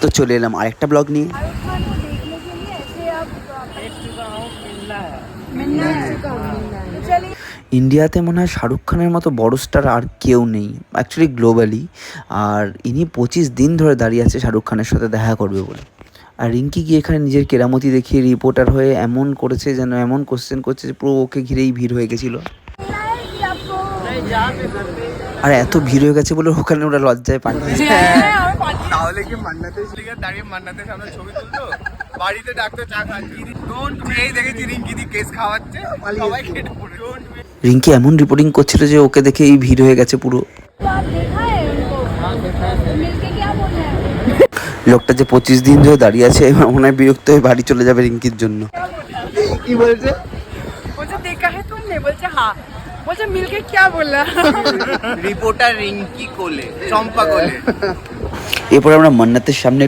তো চলে এলাম আরেকটা ব্লগ নিয়ে। ইন্ডিয়াতে মনে হয় শাহরুখ খানের মতো বড় স্টার আর কেউ নেই অ্যাকচুয়ালি গ্লোবালি। আর ইনি 25 দিন ধরে দাঁড়িয়ে আছে শাহরুখ খানের সাথে দেখা করবে বলে। আর রিঙ্কি গিয়ে এখানে নিজের কেরামতি দেখিয়ে রিপোর্টার হয়ে এমন করেছে যেন এমন কোশ্চেন করছে যে পুরো ওকে ঘিরেই ভিড় হয়ে গেছিলো। আর এত ভিড় হয়ে গেছে বলে ওখানে ওরা লজ্জায় পাঠিয়েছে। তাহলে কি মান্নাতের লিগে দাঁড়িয়ে মান্নাতের সামনে ছবি তুলতো, বাড়িতে ডাকতো চা খাচ্ছি, এই দেখেছি রিঙ্কি দি কেস খাওয়াচ্ছে, সবাই কেটে পড়ে। রিঙ্কি এমন রিপোর্টিং করছিল যে ওকে দেখে এই ভিড় হয়ে গেছে পুরো। লোকটা যে 25 দিন ধরে দাঁড়িয়ে আছে এবার মনে হয় বিরক্ত হয়ে বাড়ি চলে যাবে রিঙ্কির জন্য। কি বলছে? বলছে দেখা হে তুমনে, বলছে হ্যাঁ, বলছে মিলকে क्या बोला। রিপোর্টার রিঙ্কি কোলে, চম্পা কোলে। এরপর আমরা মান্নাতের সামনে